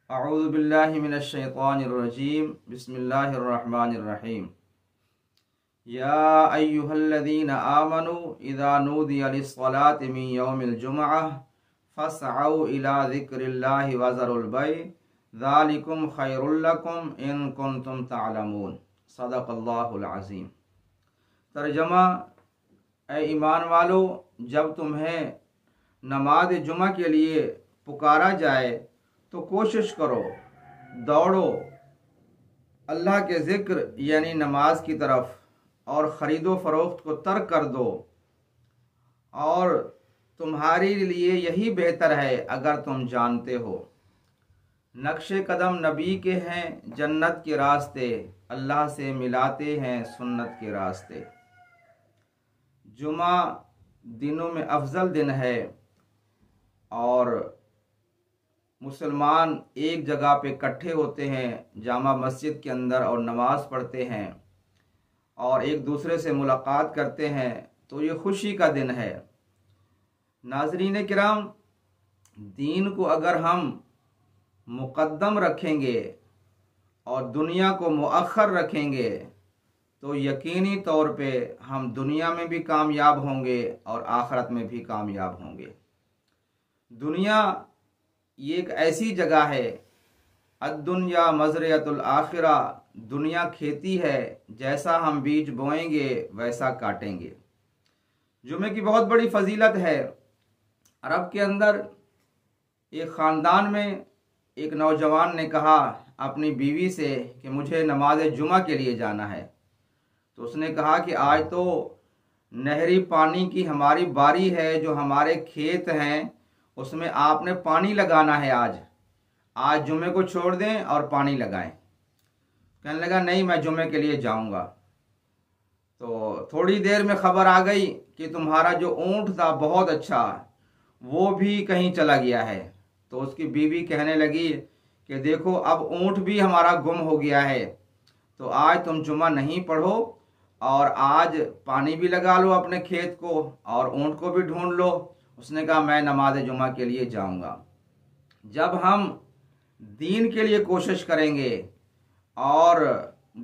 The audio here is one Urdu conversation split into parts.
اعوذ باللہ من الشیطان الرجیم بسم اللہ الرحمن الرحیم یا ایہا الذین آمنوا اذا نودی للصلاة من یوم الجمعہ فاسعوا الی ذکر اللہ وذروا البیع ذالکم خیر لکم ان کنتم تعلمون صدق اللہ العظیم۔ ترجمہ: اے ایمان والو، جب تمہیں نماز جمعہ کے لیے پکارا جائے تو کوشش کرو، دوڑو اللہ کے ذکر یعنی نماز کی طرف، اور خرید و فروخت کو ترک کر دو، اور تمہارے لیے یہی بہتر ہے اگر تم جانتے ہو۔ نقش قدم نبی کے ہیں جنت کے راستے، اللہ سے ملاتے ہیں سنت کے راستے۔ جمعہ دنوں میں افضل دن ہے اور مسلمان ایک جگہ پہ اکٹھے ہوتے ہیں جامع مسجد کے اندر اور نماز پڑھتے ہیں اور ایک دوسرے سے ملاقات کرتے ہیں، تو یہ خوشی کا دن ہے۔ ناظرین کرام، دین کو اگر ہم مقدم رکھیں گے اور دنیا کو مؤخر رکھیں گے تو یقینی طور پہ ہم دنیا میں بھی کامیاب ہوں گے اور آخرت میں بھی کامیاب ہوں گے۔ دنیا یہ ایک ایسی جگہ ہے، الدنیا مزرعۃ الآخرہ، دنیا کھیتی ہے، جیسا ہم بیج بوئیں گے ویسا کاٹیں گے۔ جمعے کی بہت بڑی فضیلت ہے۔ عرب کے اندر ایک خاندان میں ایک نوجوان نے کہا اپنی بیوی سے کہ مجھے نماز جمعہ کے لیے جانا ہے، تو اس نے کہا کہ آج تو نہری پانی کی ہماری باری ہے، جو ہمارے کھیت ہیں اس میں آپ نے پانی لگانا ہے، آج جمعے کو چھوڑ دیں اور پانی لگائیں۔ کہنے لگا نہیں، میں جمعے کے لیے جاؤں گا۔ تو تھوڑی دیر میں خبر آ گئی کہ تمہارا جو اونٹ تھا بہت اچھا، وہ بھی کہیں چلا گیا ہے۔ تو اس کی بیوی کہنے لگی کہ دیکھو اب اونٹ بھی ہمارا گم ہو گیا ہے، تو آج تم جمعہ نہیں پڑھو اور آج پانی بھی لگا لو اپنے کھیت کو اور اونٹ کو بھی ڈھونڈ لو۔ اس نے کہا میں نماز جمعہ کے لیے جاؤں گا۔ جب ہم دین کے لیے کوشش کریں گے اور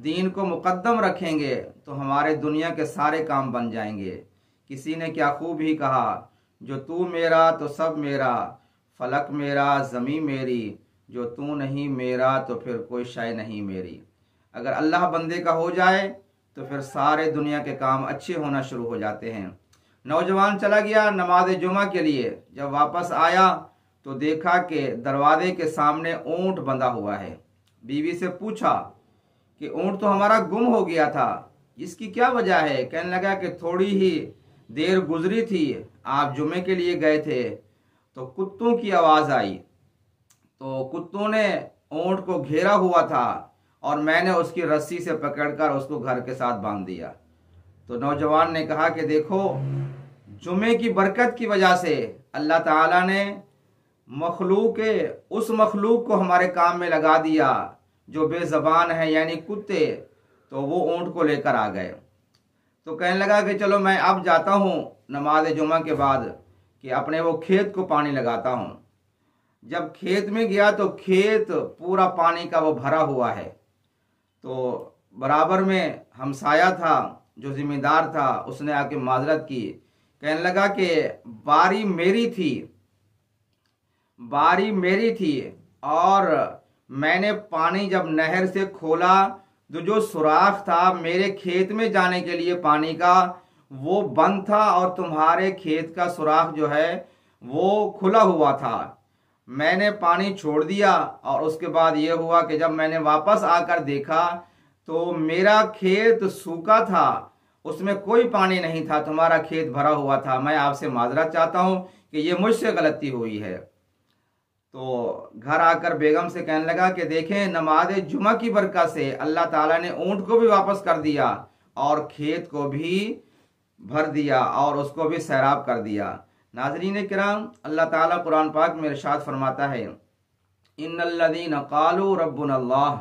دین کو مقدم رکھیں گے تو ہمارے دنیا کے سارے کام بن جائیں گے۔ کسی نے کیا خوب ہی کہا، جو تو میرا تو سب میرا، فلک میرا زمین میری، جو تو نہیں میرا تو پھر کوئی شے نہیں میری۔ اگر اللہ بندے کا ہو جائے تو پھر سارے دنیا کے کام اچھے ہونا شروع ہو جاتے ہیں۔ نوجوان چلا گیا نماز جمعہ کے لیے، جب واپس آیا تو دیکھا کہ دروازے کے سامنے اونٹ بندھا ہوا ہے۔ بیوی سے پوچھا کہ اونٹ تو ہمارا گم ہو گیا تھا، اس کی کیا وجہ ہے؟ کہنے لگا کہ تھوڑی ہی دیر گزری تھی، آپ جمعے کے لیے گئے تھے تو کتوں کی آواز آئی، تو کتوں نے اونٹ کو گھیرا ہوا تھا اور میں نے اس کی رسی سے پکڑ کر اس کو گھر کے ساتھ باندھ دیا۔ تو نوجوان نے کہا کہ دیکھو، جمعے کی برکت کی وجہ سے اللہ تعالیٰ نے اس مخلوق کو ہمارے کام میں لگا دیا جو بے زبان ہے، یعنی کتے، تو وہ اونٹ کو لے کر آ گئے۔ تو کہنے لگا کہ چلو میں اب جاتا ہوں نماز جمعہ کے بعد کہ اپنے وہ کھیت کو پانی لگاتا ہوں۔ جب کھیت میں گیا تو کھیت پورا پانی کا وہ بھرا ہوا ہے، تو برابر میں ہمسایہ تھا جو ذمہ دار تھا، اس نے آ کے معذرت کی، کہنے لگا کہ باری میری تھی اور میں نے پانی جب نہر سے کھولا تو جو سوراخ تھا میرے کھیت میں جانے کے لیے پانی کا وہ بند تھا اور تمہارے کھیت کا سوراخ جو ہے وہ کھلا ہوا تھا۔ میں نے پانی چھوڑ دیا اور اس کے بعد یہ ہوا کہ جب میں نے واپس آ کر دیکھا تو میرا کھیت سوکھا تھا، اس میں کوئی پانی نہیں تھا، تمہارا کھیت بھرا ہوا تھا۔ میں آپ سے معذرت چاہتا ہوں کہ یہ مجھ سے غلطی ہوئی ہے۔ تو گھر آ کر بیگم سے کہنے لگا کہ دیکھیں، نماز جمعہ کی برکت سے اللہ تعالیٰ نے اونٹ کو بھی واپس کر دیا اور کھیت کو بھی بھر دیا اور اس کو بھی سیراب کر دیا۔ ناظرین کرام، اللہ تعالیٰ قرآن پاک میں ارشاد فرماتا ہے، ان الذین قالوا ربنا اللہ،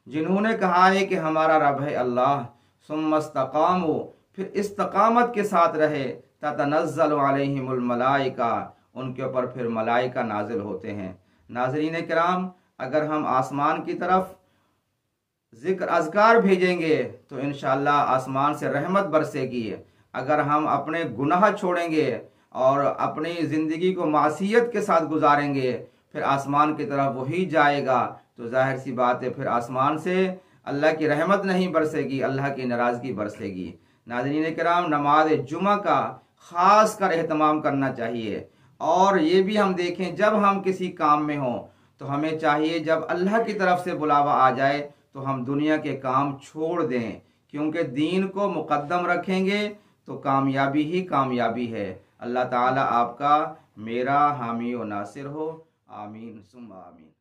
جنہوں نے کہا ہے کہ ہمارا رب ہے اللہ، ثم استقاموا، پھر استقامت کے ساتھ رہے، تتنزل علیہم الملائکہ، ان کے اوپر پھر ملائکہ نازل ہوتے ہیں۔ ناظرین کرام، اگر ہم آسمان کی طرف ذکر اذکار بھیجیں گے تو انشاءاللہ آسمان سے رحمت برسے گی. اگر ہم اپنے گناہ چھوڑیں گے اور اپنی زندگی کو معصیت کے ساتھ گزاریں گے پھر آسمان کی طرف وہی جائے گا تو ظاہر سی بات ہے پھر آسمان سے اللہ کی رحمت نہیں برسے گی، اللہ کی ناراضگی برسے گی. ناظرین کرام، نماز جمعہ کا خاص کر اہتمام کرنا چاہیے. اور یہ بھی ہم دیکھیں جب ہم کسی کام میں ہوں تو ہمیں چاہیے جب اللہ کی طرف سے بلاوا آ جائے تو ہم دنیا کے کام چھوڑ دیں، کیونکہ دین کو مقدم رکھیں گے تو کامیابی ہی کامیابی ہے. اللہ تعالیٰ آپ کا میرا حامی و ناصر ہو. آمین ثم آمین.